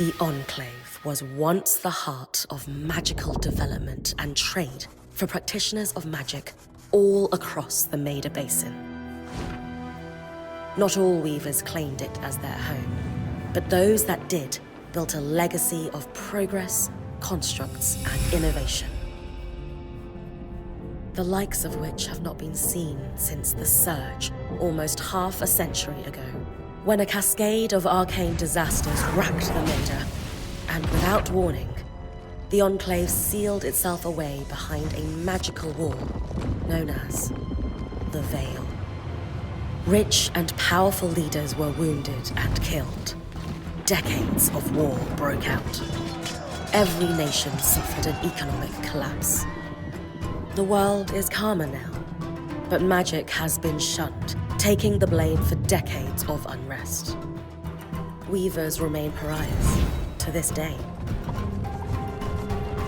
The Enclave was once the heart of magical development and trade for practitioners of magic all across the Maida Basin. Not all weavers claimed it as their home, but those that did built a legacy of progress, constructs, and innovation. The likes of which have not been seen since the Surge, almost half a century ago, when a cascade of arcane disasters racked the Maida, and without warning, the Enclave sealed itself away behind a magical wall known as the Veil. Rich and powerful leaders were wounded and killed. Decades of war broke out. Every nation suffered an economic collapse. The world is calmer now, but magic has been shunned, taking the blame for decades of unrest. Weavers remain pariahs to this day.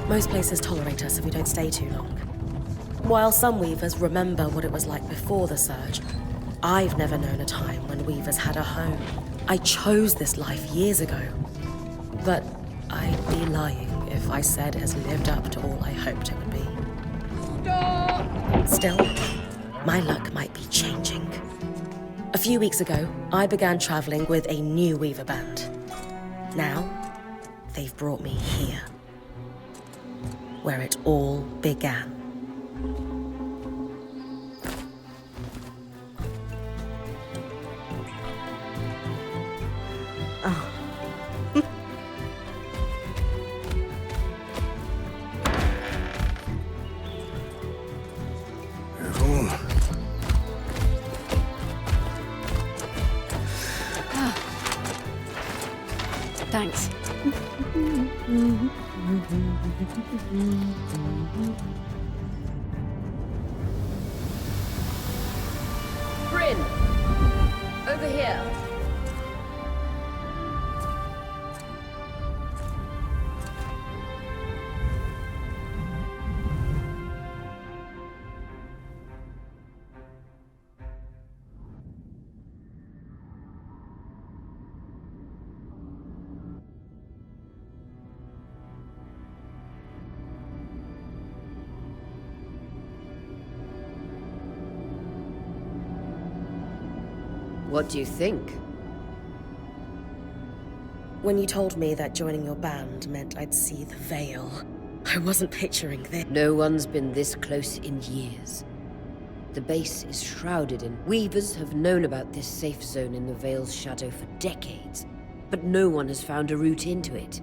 Most places tolerate us if we don't stay too long. While some weavers remember what it was like before the Surge, I've never known a time when weavers had a home. I chose this life years ago, but I'd be lying if I said it has lived up to all I hoped it would be. Stop! Still, my luck might be changing. A few weeks ago, I began traveling with a new weaver band. Now, they've brought me here, where it all began. Oh. Thanks. Bryn! Over here! What do you think? When you told me that joining your band meant I'd see the Veil, I wasn't picturing this. No one's been this close in years. The base is shrouded in... Weavers have known about this safe zone in the Veil's shadow for decades, but no one has found a route into it.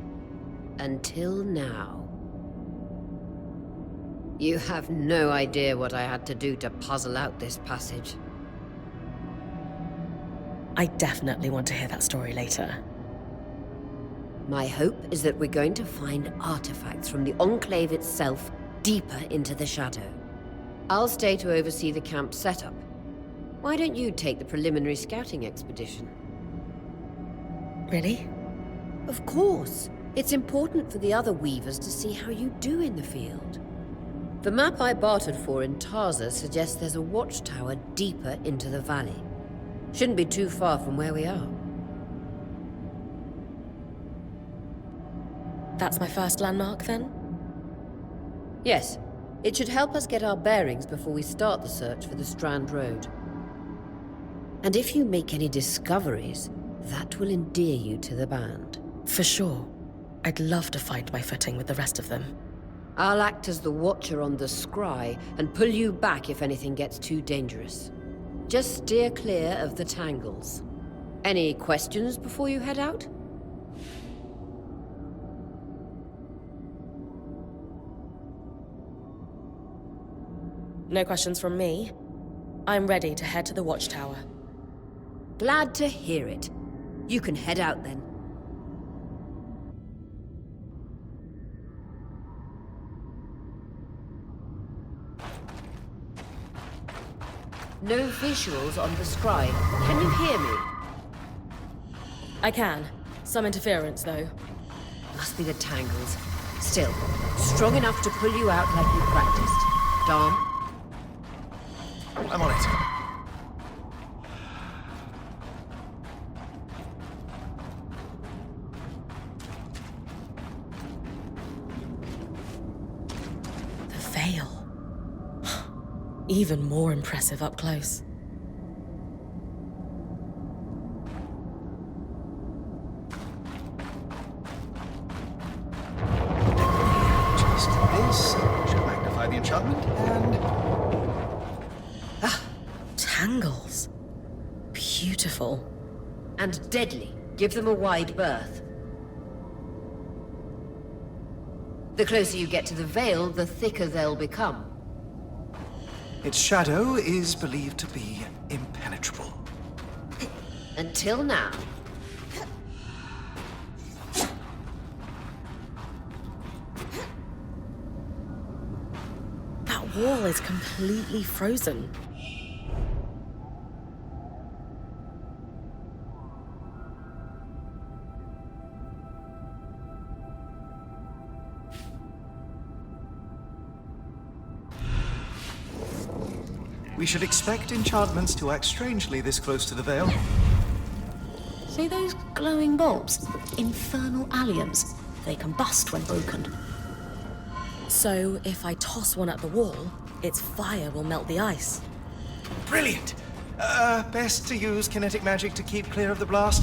Until now. You have no idea what I had to do to puzzle out this passage. I definitely want to hear that story later. My hope is that we're going to find artifacts from the Enclave itself deeper into the shadow. I'll stay to oversee the camp setup. Why don't you take the preliminary scouting expedition? Really? Of course. It's important for the other weavers to see how you do in the field. The map I bartered for in Tarza suggests there's a watchtower deeper into the valley. Shouldn't be too far from where we are. That's my first landmark, then? Yes. It should help us get our bearings before we start the search for the Strand Road. And if you make any discoveries, that will endear you to the band. For sure. I'd love to find my footing with the rest of them. I'll act as the watcher on the scry and pull you back if anything gets too dangerous. Just steer clear of the tangles. Any questions before you head out? No questions from me. I'm ready to head to the watchtower. Glad to hear it. You can head out then. No visuals on the scribe. Can you hear me? I can. Some interference, though. Must be the tangles. Still, strong enough to pull you out like you practiced. Dom? I'm on it. veil. Even more impressive up close. Just this should magnify the enchantment, and Tangles. Beautiful. And deadly. Give them a wide berth. The closer you get to the veil, the thicker they'll become. its shadow is believed to be impenetrable. Until now. That wall is completely frozen. We should expect enchantments to act strangely this close to the veil. So those glowing bulbs, infernal alliums, they combust when broken. So if I toss one at the wall, its fire will melt the ice. Brilliant! Best to use kinetic magic to keep clear of the blast.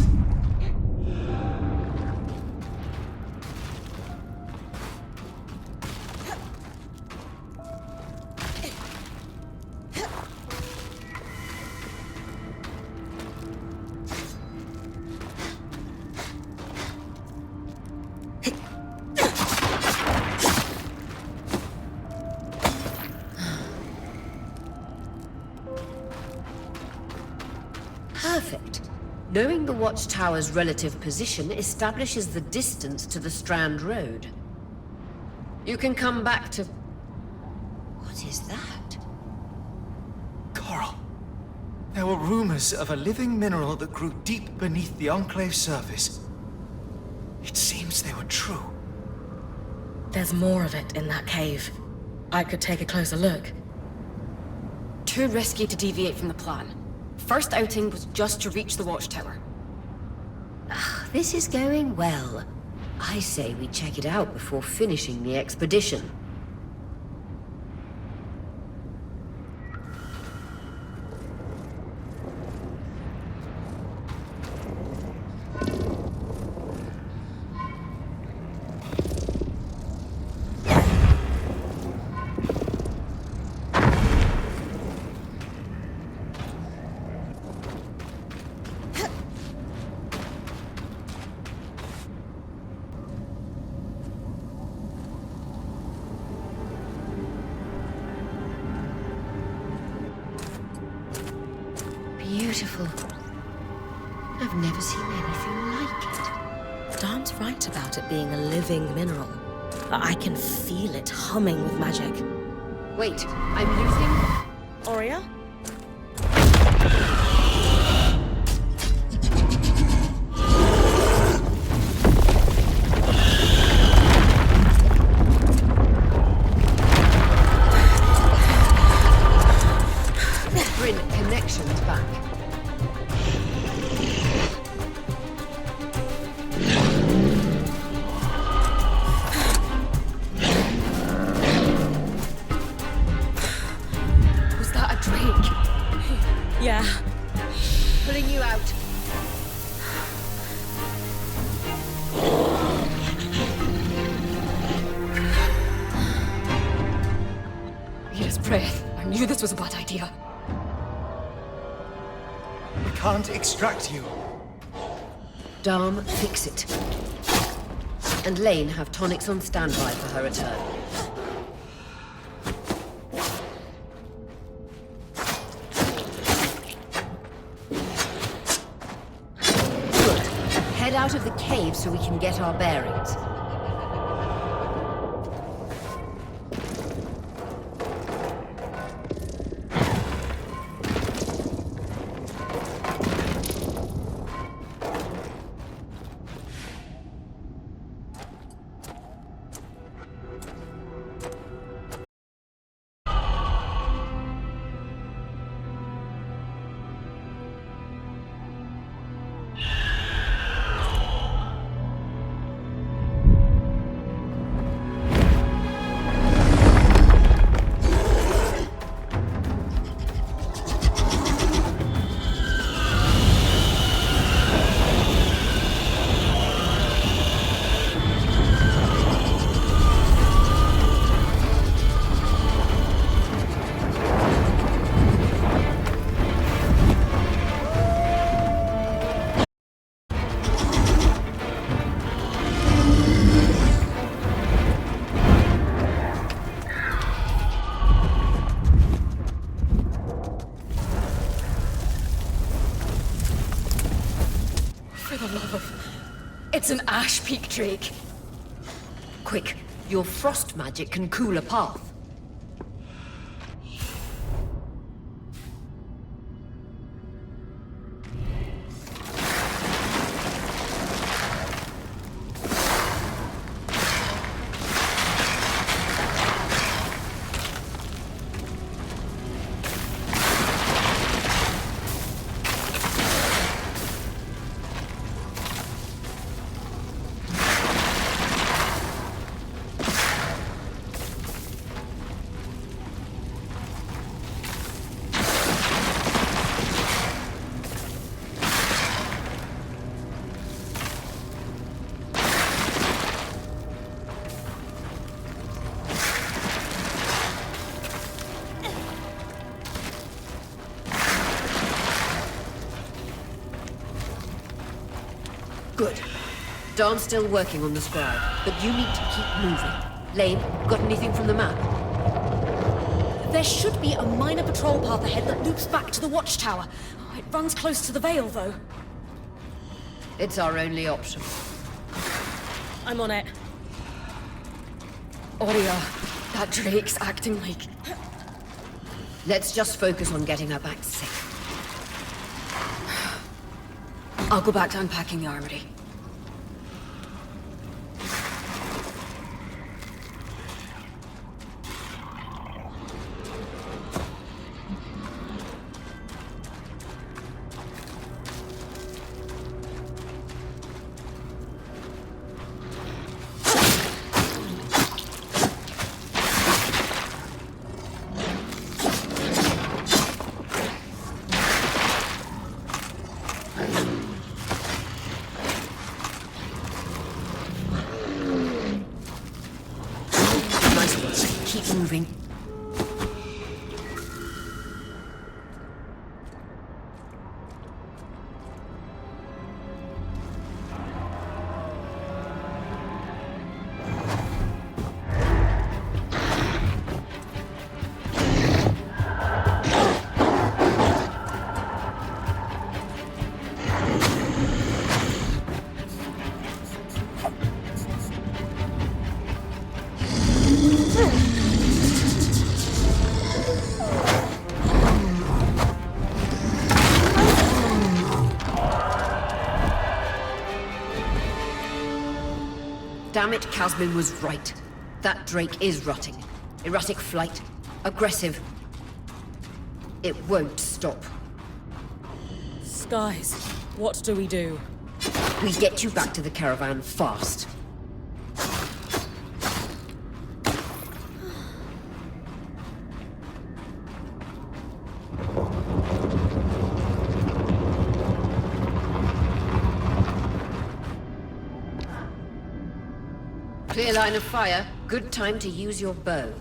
Perfect. Knowing the watchtower's relative position establishes the distance to the Strand Road. You can come back to... What is that? Coral. There were rumors of a living mineral that grew deep beneath the Enclave's surface. It seems they were true. There's more of it in that cave. I could take a closer look. Too risky to deviate from the plan. First outing was just to reach the watchtower. This is going well. I say we check it out before finishing the expedition. Beautiful. I've never seen anything like it. Darm's right about it being a living mineral. I can feel it humming with magic. Wait, I'm losing... Aurea? Bring connections back. Was that a drake? Yeah. Pulling you out. His breath. I knew this was a bad idea. We can't extract you. Darm, fix it. And Lane have tonics on standby for her return. Good. Head out of the cave so we can get our bearings. For the love of... It's an Ash Peak Drake. Quick, your frost magic can cool a path. Good. Darn's still working on the scribe, but you need to keep moving. Lane, got anything from the map? There should be a minor patrol path ahead that loops back to the watchtower. It runs close to the Vale, though. It's our only option. I'm on it. Aurea, that Drake's acting like... Let's just focus on getting her back safe. I'll go back to unpacking the armory. Keep moving. Damn it, Casmin was right. That Drake is rotting. Erratic flight. Aggressive. It won't stop. Skies, what do we do? We get you back to the caravan fast. Clear line of fire. Good time to use your bow.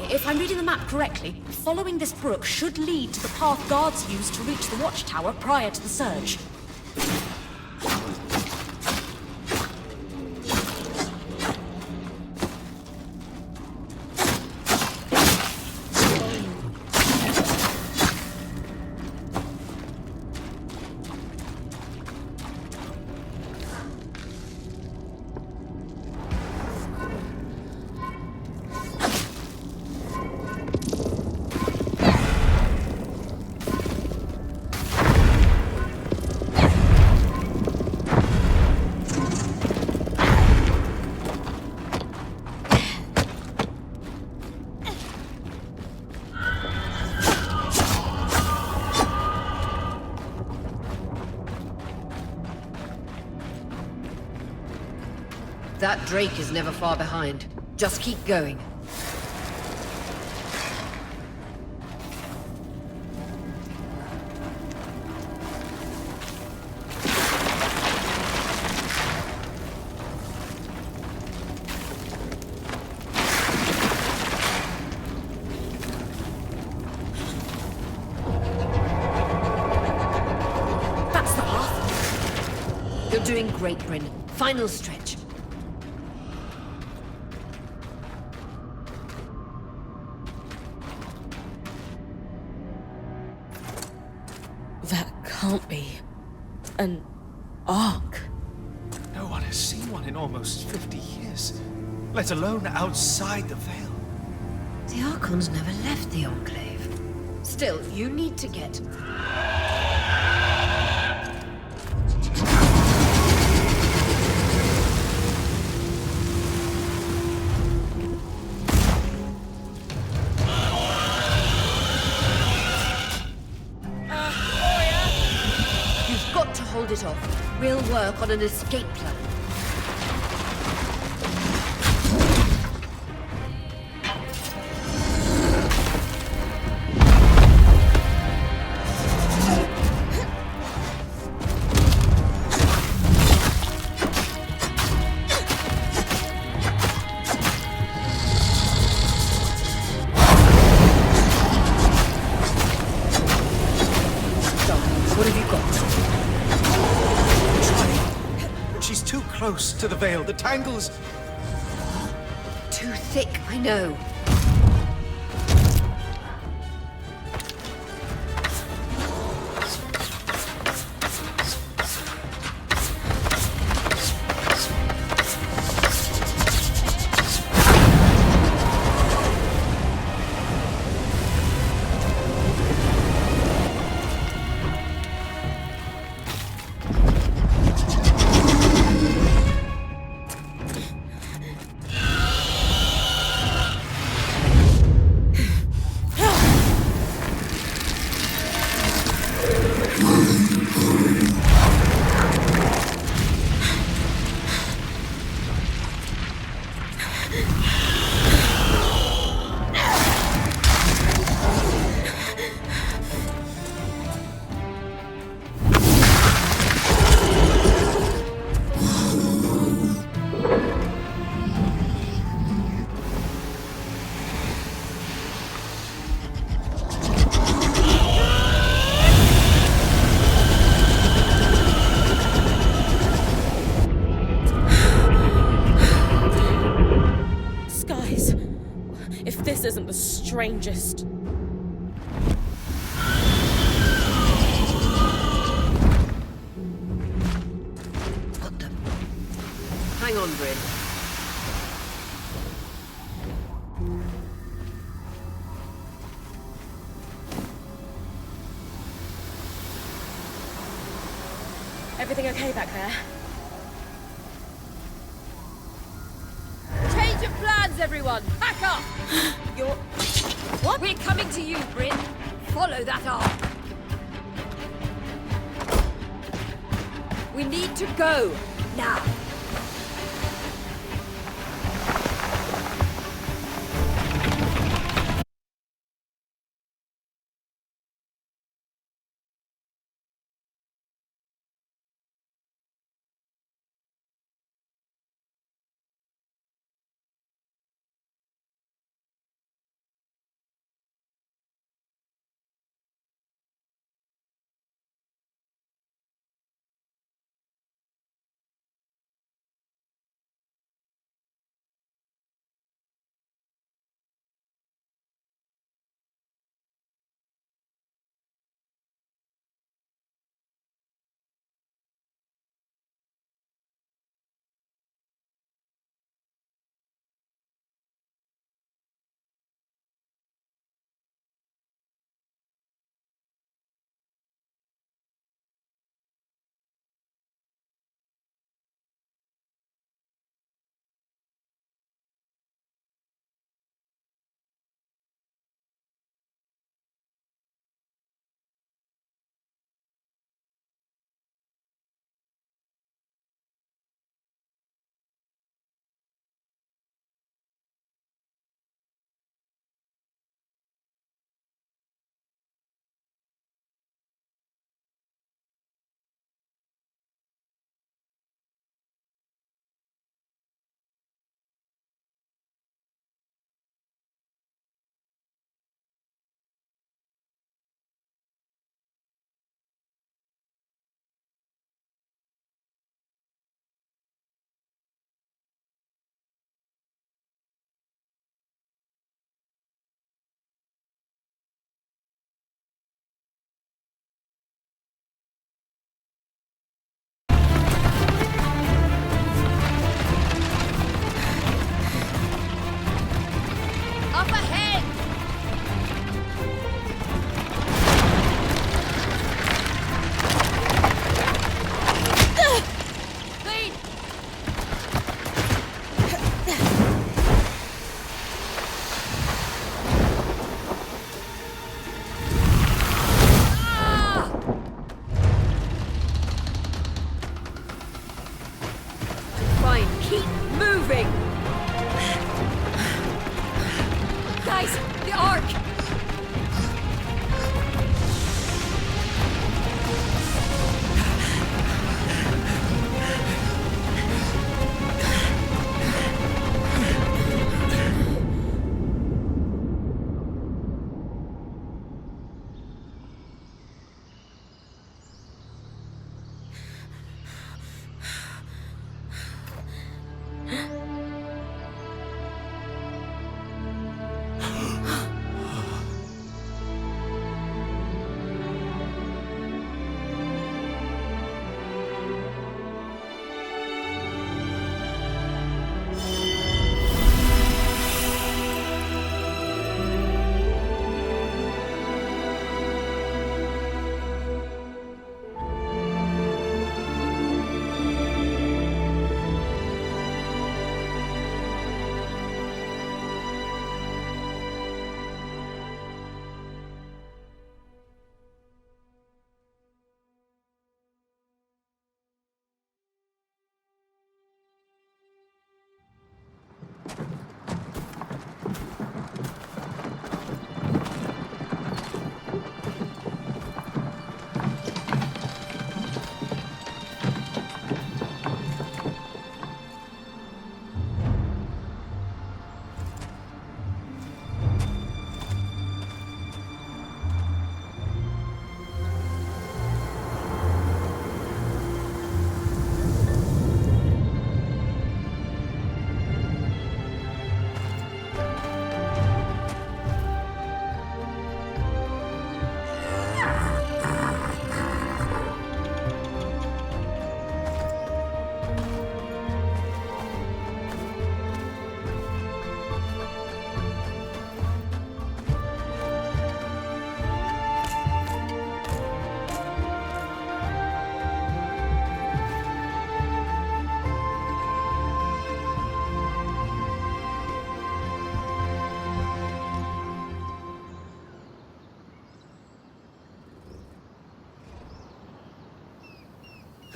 If I'm reading the map correctly, following this brook should lead to the path guards used to reach the watchtower prior to the surge. That Drake is never far behind. Just keep going. That's the path. You're doing great, Bryn. Final stretch. That can't be an ark. No one has seen one in almost 50 years, let alone outside the Veil. The Archons never left the Enclave. Still, you need to get... You've got to hold it off. We'll work on an escape plan. What have you got? But she's too close to the Veil. The tangles... Too thick, I know. Skies. If this isn't the strangest. What the... Hang on, Bryn. Everything okay back there? Change of plans, everyone! Pack up! You're... What? We're coming to you, Bryn. Follow that arc. We need to go. Now.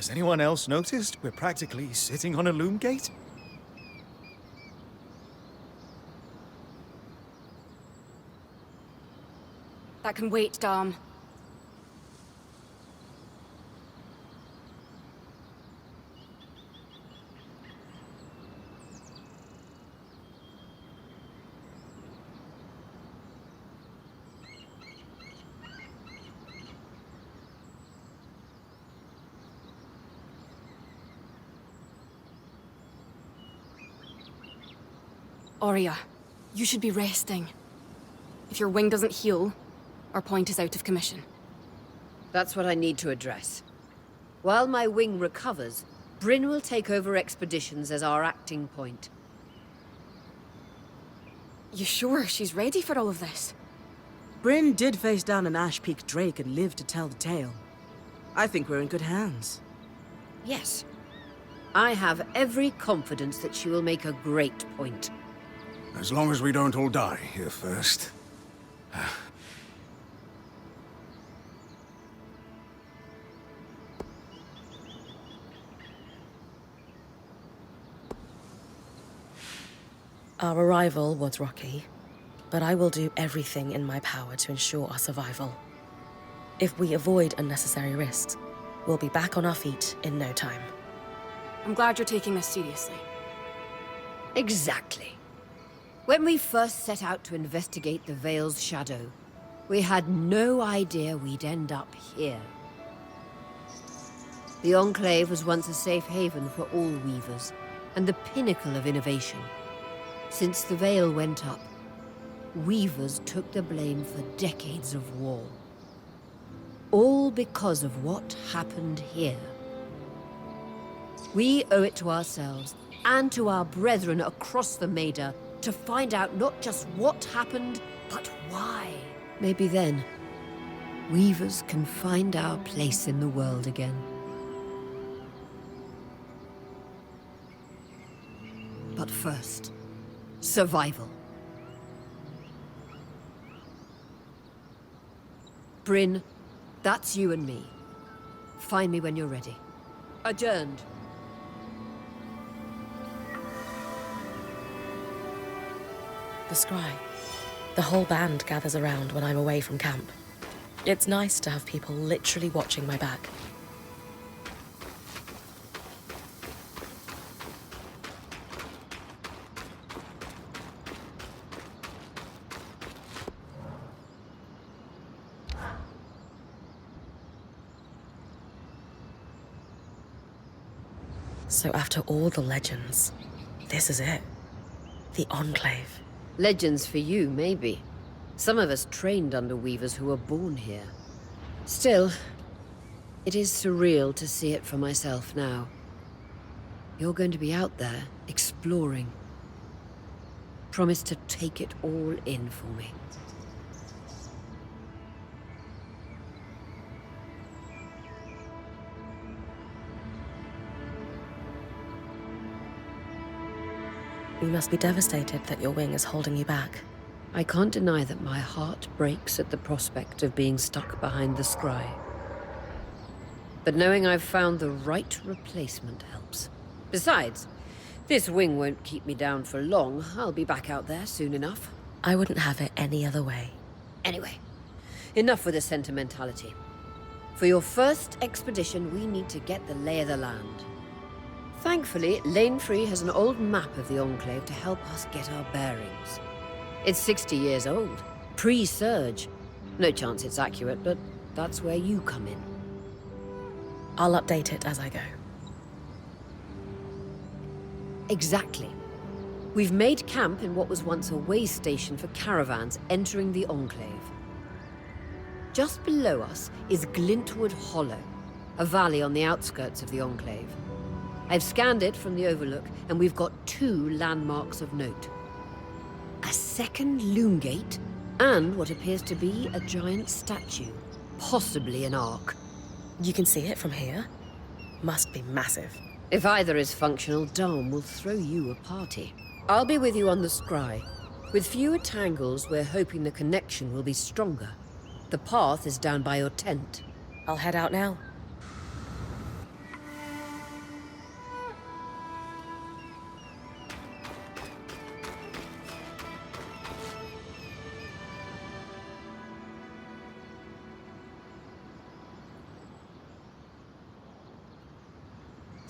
Has anyone else noticed we're practically sitting on a loom gate? That can wait, Dom. Arya, you should be resting. If your wing doesn't heal, our point is out of commission. That's what I need to address. While my wing recovers, Bryn will take over expeditions as our acting point. You sure she's ready for all of this? Bryn did face down an Ash Peak Drake and lived to tell the tale. I think we're in good hands. Yes. I have every confidence that she will make a great point. As long as we don't all die here first. Our arrival was rocky, but I will do everything in my power to ensure our survival. If we avoid unnecessary risks, we'll be back on our feet in no time. I'm glad you're taking this seriously. Exactly. When we first set out to investigate the Veil's shadow, we had no idea we'd end up here. The Enclave was once a safe haven for all weavers, and the pinnacle of innovation. Since the Veil went up, weavers took the blame for decades of war. All because of what happened here. We owe it to ourselves and to our brethren across the Maida to find out not just what happened, but why. Maybe then, weavers can find our place in the world again. But first, survival. Bryn, that's you and me. Find me when you're ready. Adjourned. The scry. The whole band gathers around when I'm away from camp. It's nice to have people literally watching my back. So after all the legends, this is it. The Enclave. Legends for you, maybe. Some of us trained under weavers who were born here. Still, it is surreal to see it for myself now. You're going to be out there, exploring. Promise to take it all in for me. You must be devastated that your wing is holding you back. I can't deny that my heart breaks at the prospect of being stuck behind the scry. But knowing I've found the right replacement helps. Besides, this wing won't keep me down for long. I'll be back out there soon enough. I wouldn't have it any other way. Anyway, enough with the sentimentality. For your first expedition, we need to get the lay of the land. Thankfully, Lane Free has an old map of the Enclave to help us get our bearings. It's 60 years old, pre-Surge. No chance it's accurate, but that's where you come in. I'll update it as I go. Exactly. We've made camp in what was once a way station for caravans entering the Enclave. Just below us is Glintwood Hollow, a valley on the outskirts of the Enclave. I've scanned it from the Overlook, and we've got 2 landmarks of note. A second loom gate, and what appears to be a giant statue, possibly an ark. You can see it from here? Must be massive. If either is functional, Dom will throw you a party. I'll be with you on the scry. With fewer tangles, we're hoping the connection will be stronger. The path is down by your tent. I'll head out now.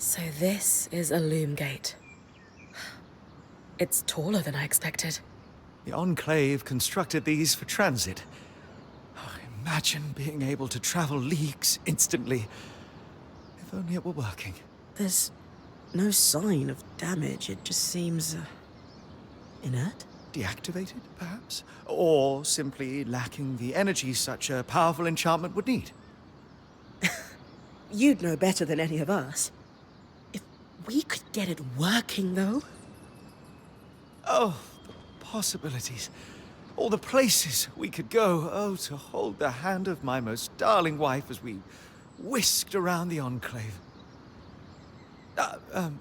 So this is a loom gate. It's taller than I expected. The Enclave constructed these for transit. Imagine being able to travel leagues instantly. If only it were working. There's no sign of damage. It just seems inert. Deactivated, perhaps? Or simply lacking the energy such a powerful enchantment would need. You'd know better than any of us. If we could get it working, though. Oh, the possibilities. All the places we could go. Oh, to hold the hand of my most darling wife as we whisked around the Enclave.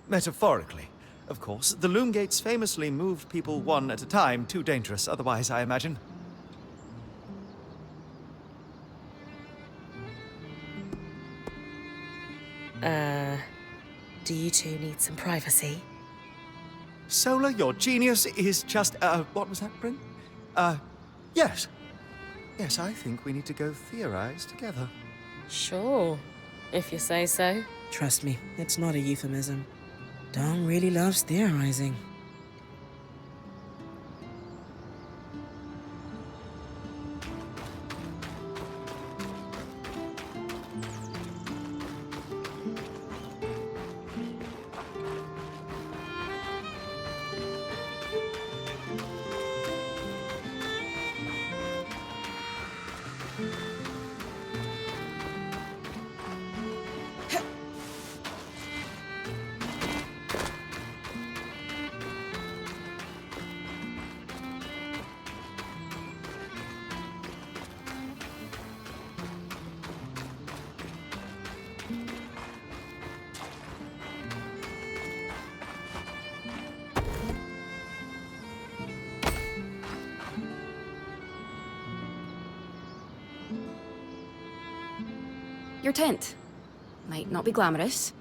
Metaphorically, of course. The loom gates famously moved people one at a time. Too dangerous otherwise, I imagine. Do you two need some privacy? Solar, your genius is just, what was that, Bryn? Yes. Yes, I think we need to go theorize together. Sure, if you say so. Trust me, it's not a euphemism. Dong really loves theorizing. Your tent. Might not be glamorous,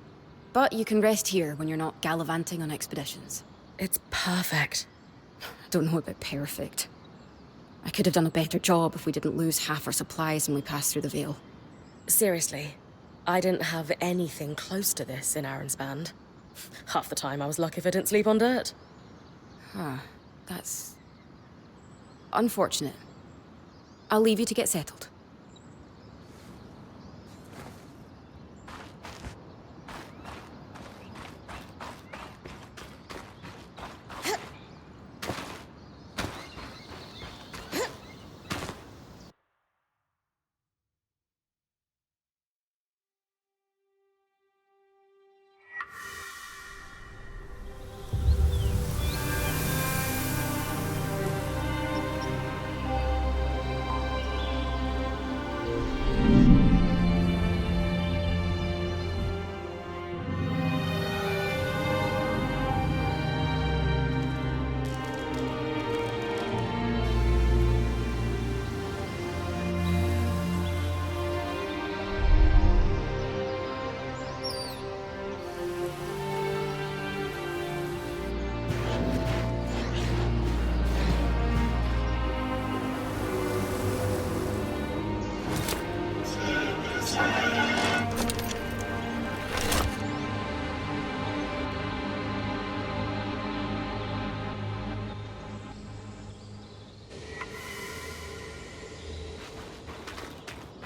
but you can rest here when you're not gallivanting on expeditions. It's perfect. Don't know about perfect. I could have done a better job if we didn't lose half our supplies when we passed through the Veil. Seriously, I didn't have anything close to this in Aaron's band. Half the time I was lucky if I didn't sleep on dirt. Huh. That's unfortunate. I'll leave you to get settled.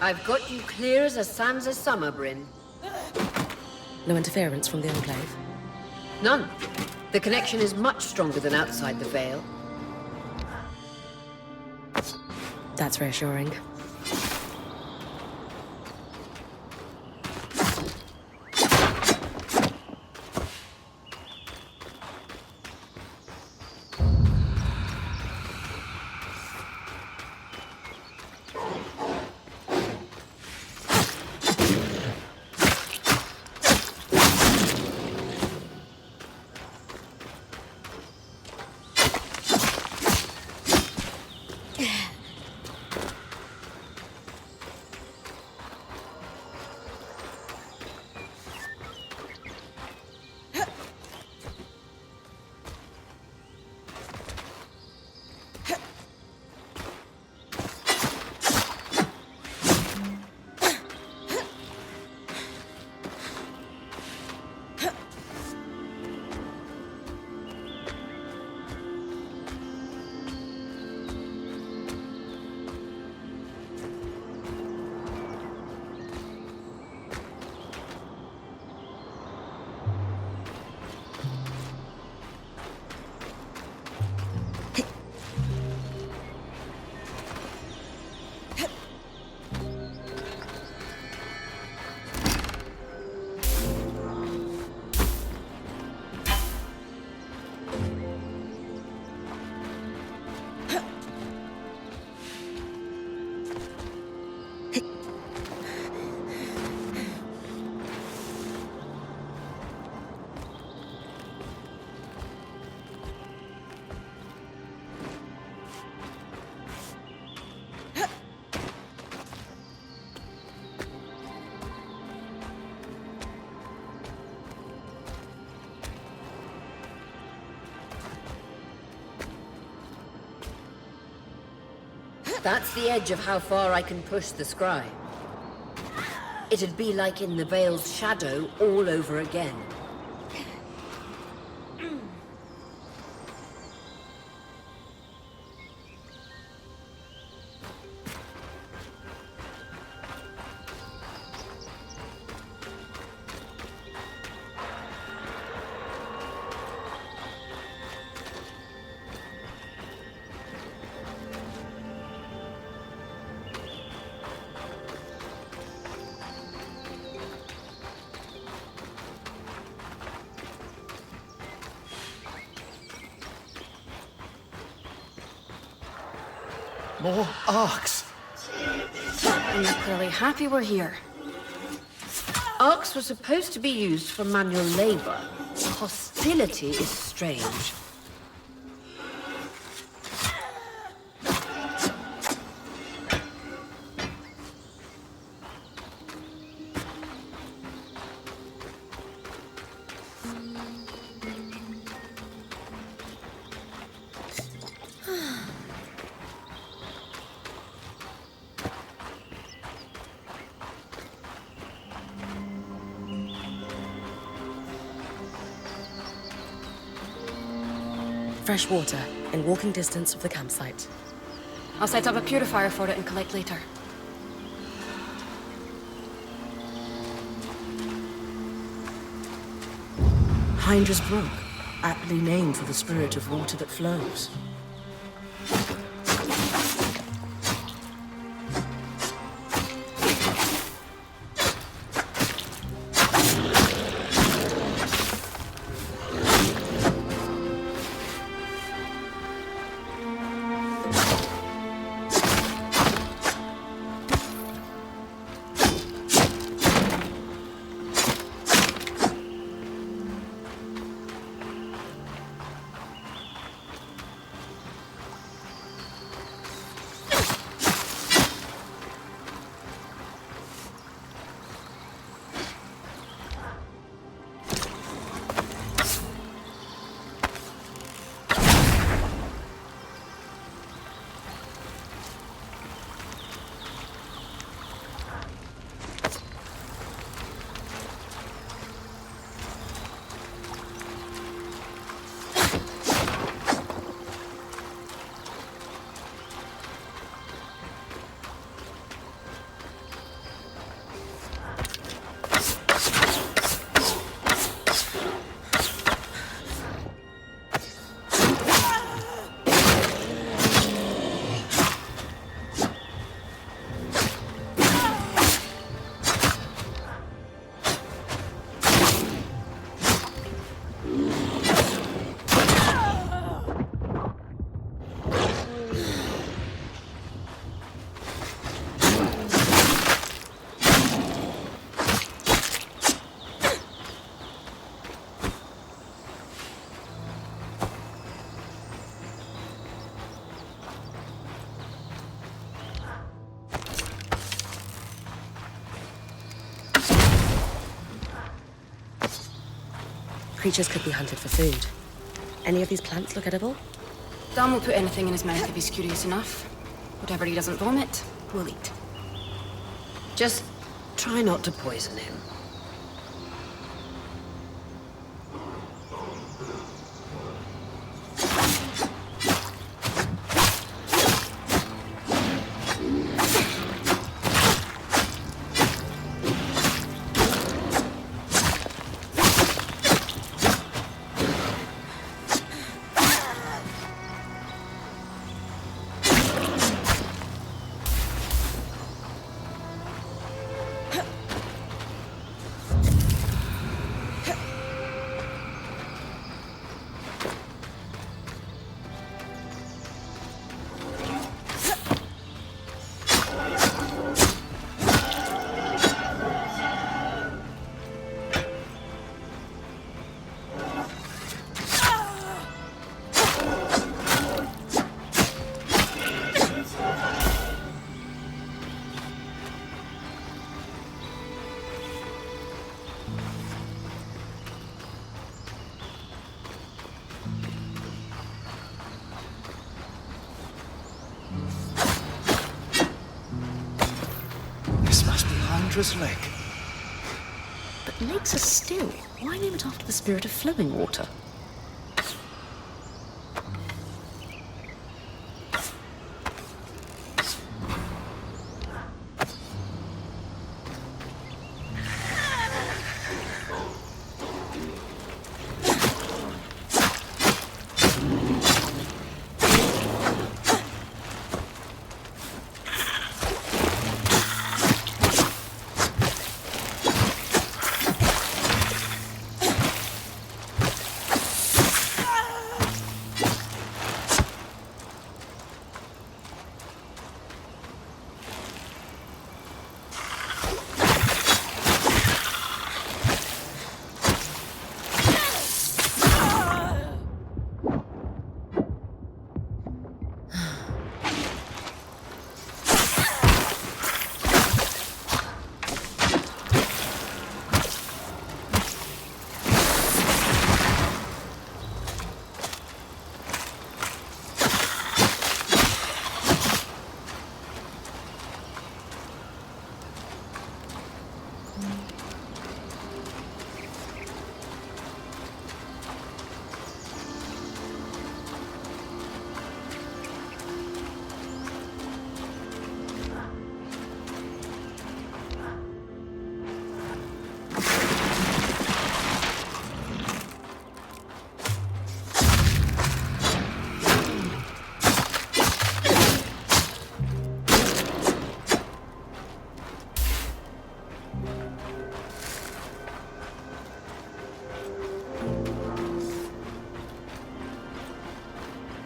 I've got you clear as a sands of summer, Bryn. No interference from the Enclave. None. The connection is much stronger than outside the Veil. That's reassuring. That's the edge of how far I can push the scribe. It'd be like in the Veil's shadow all over again. More arcs. And you're clearly happy we're here. Arcs were supposed to be used for manual labor. Hostility is strange. Fresh water, in walking distance of the campsite. I'll set up a purifier for it and collect later. Hydra's Brook, aptly named for the spirit of water that flows. Creatures could be hunted for food. Any of these plants look edible? Dan will put anything in his mouth if he's curious enough. Whatever he doesn't vomit, we'll eat. Just try not to poison him. wondrous lake. But lakes are still. Why name it after the spirit of flowing water?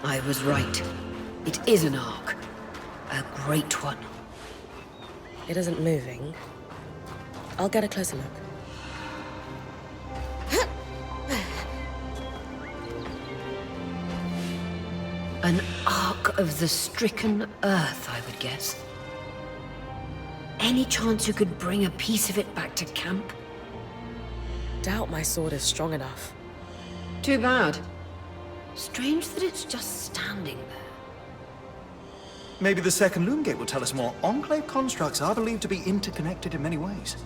I was right. It is an ark. A great one. It isn't moving. I'll get a closer look. An ark of the stricken earth, I would guess. Any chance you could bring a piece of it back to camp? Doubt my sword is strong enough. Too bad. Strange that it's just standing there. Maybe the second loom gate will tell us more. Enclave constructs are believed to be interconnected in many ways.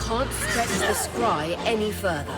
Can't stretch the scry any further.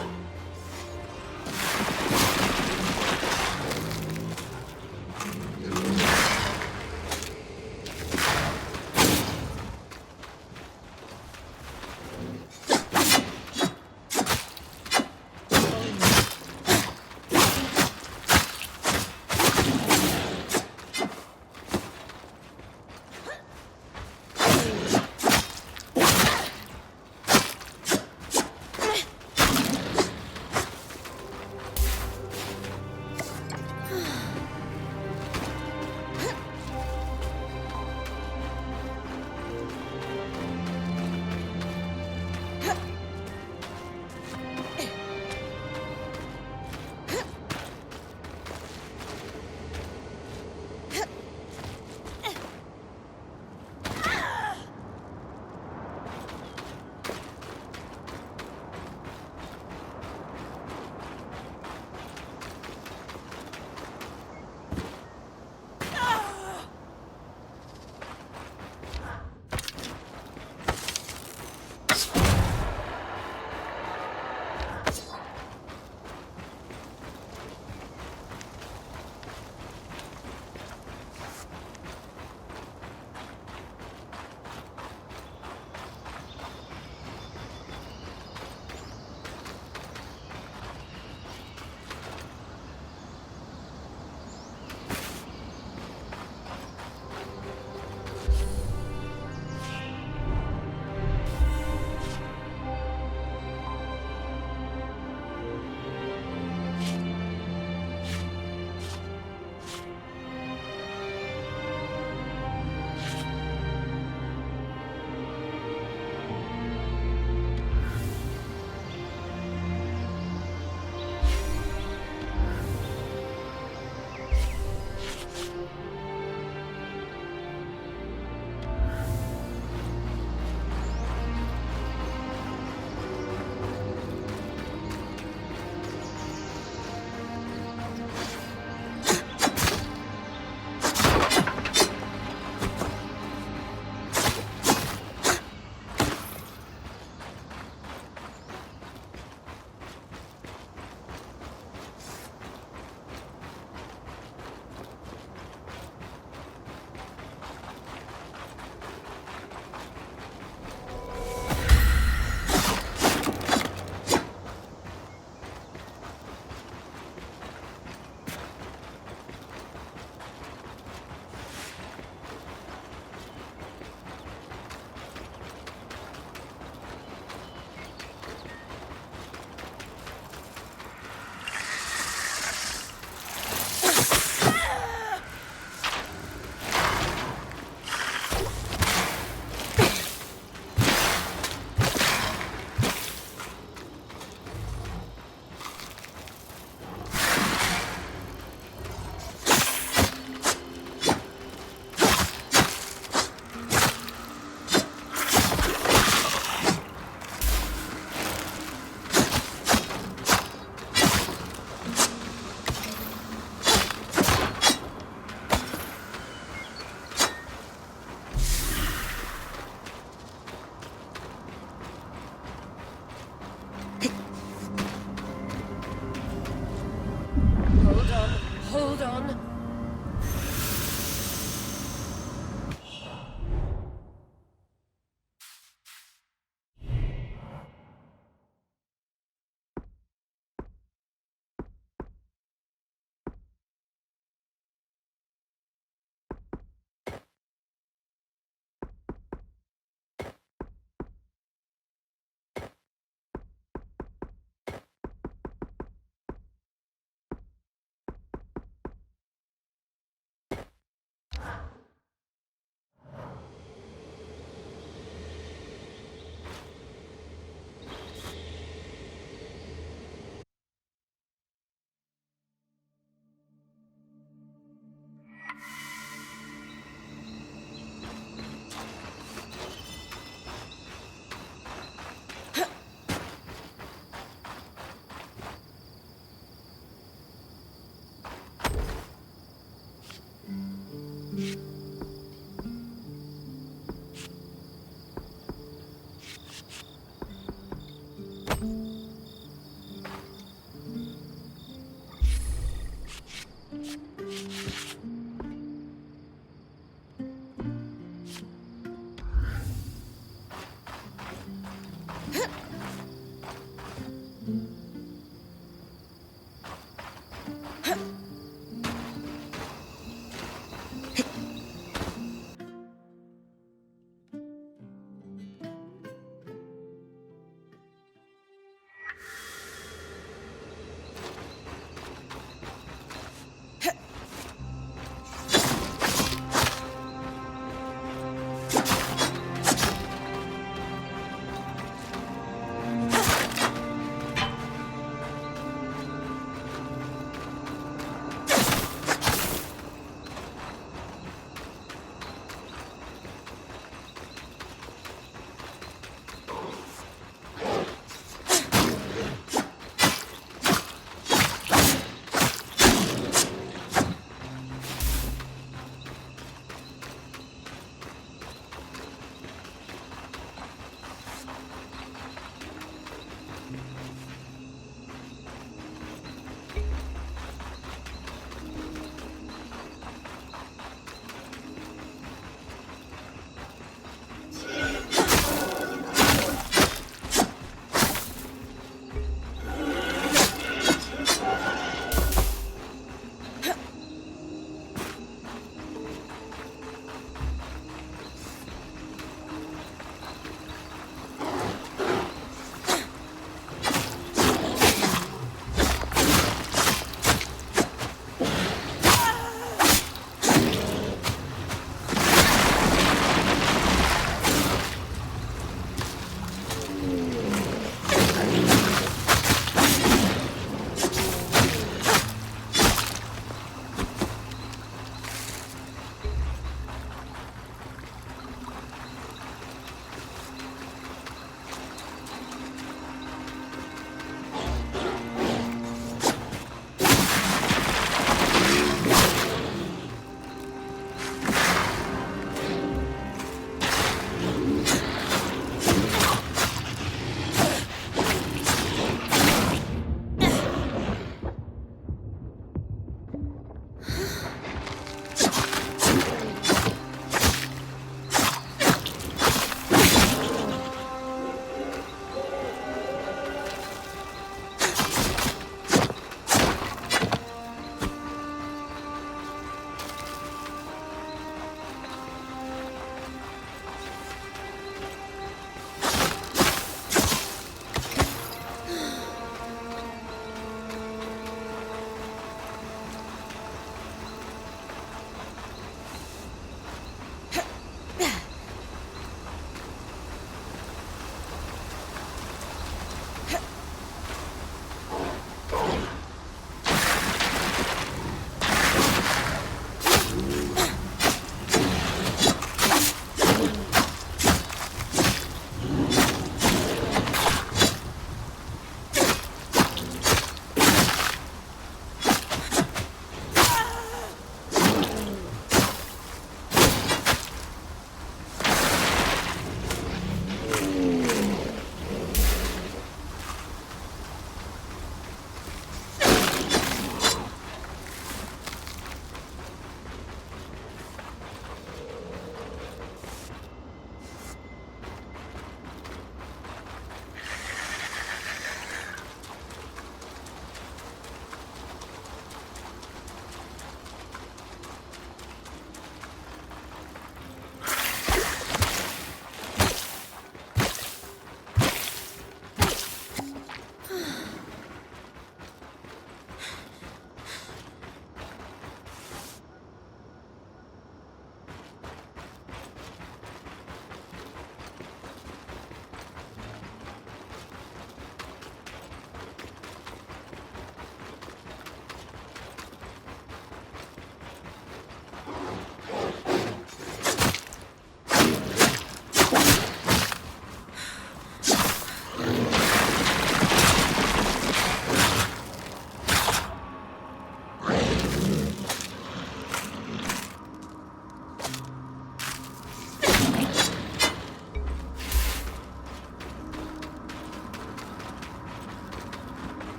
on!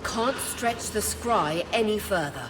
can't stretch the scry any further.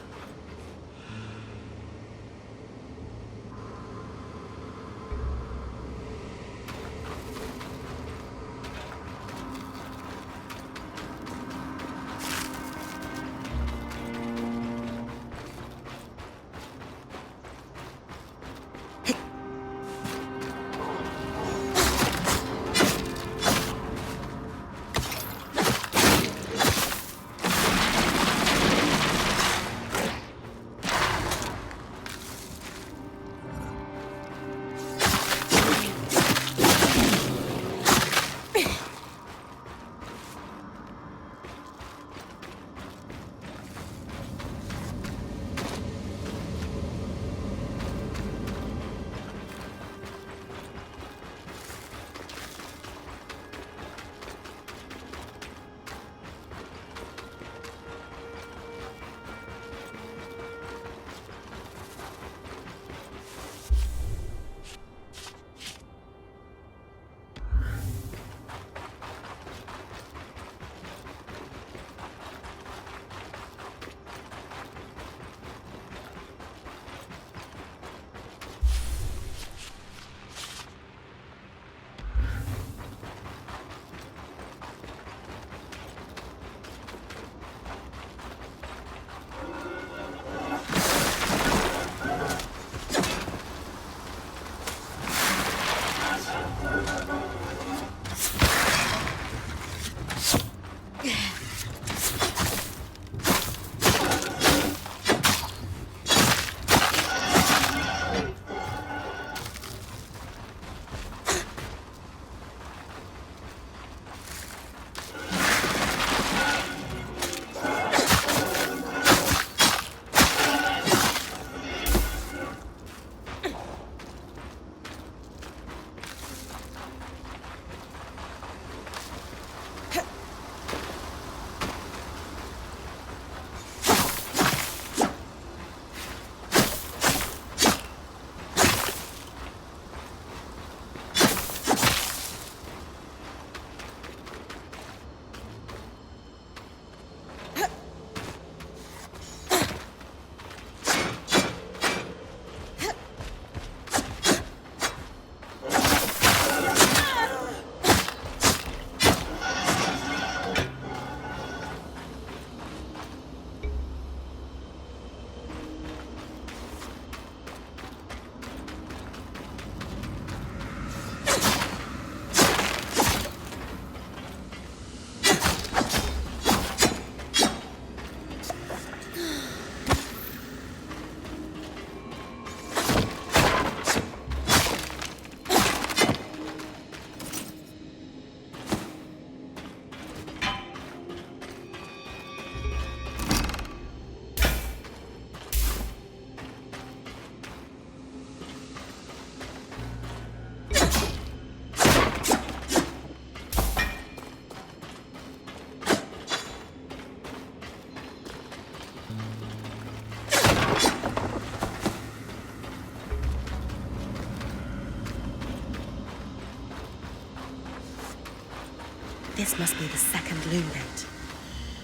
This must be the second loom gate.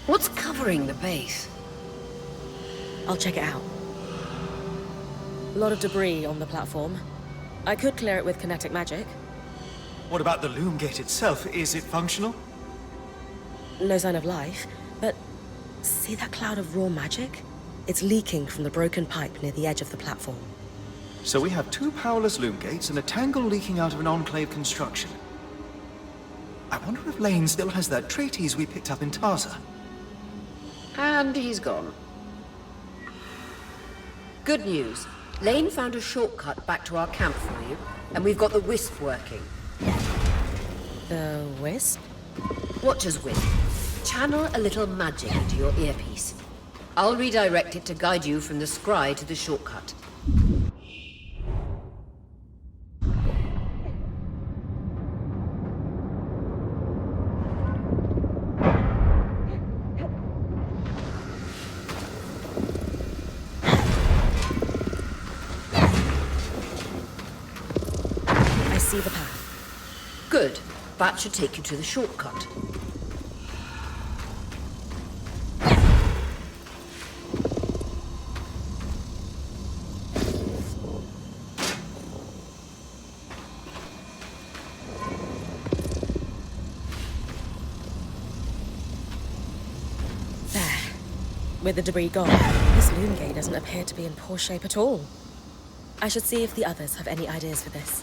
What's covering the base? I'll check it out. A lot of debris on the platform. I could clear it with kinetic magic. What about the loom gate itself? Is it functional? No sign of life, but see that cloud of raw magic? It's leaking from the broken pipe near the edge of the platform. So we have two powerless loom gates and a tangle leaking out of an enclave construction. I wonder if Lane still has that treatise we picked up in Tarza. And he's gone. Good news. Lane found a shortcut back to our camp for you, and we've got the wisp working. The wisp? Watcher's wisp. Channel a little magic into your earpiece. I'll redirect it to guide you from the scry to the shortcut. I see the path. Good. That should take you to the shortcut. With the debris gone, this loom gate doesn't appear to be in poor shape at all. I should see if the others have any ideas for this.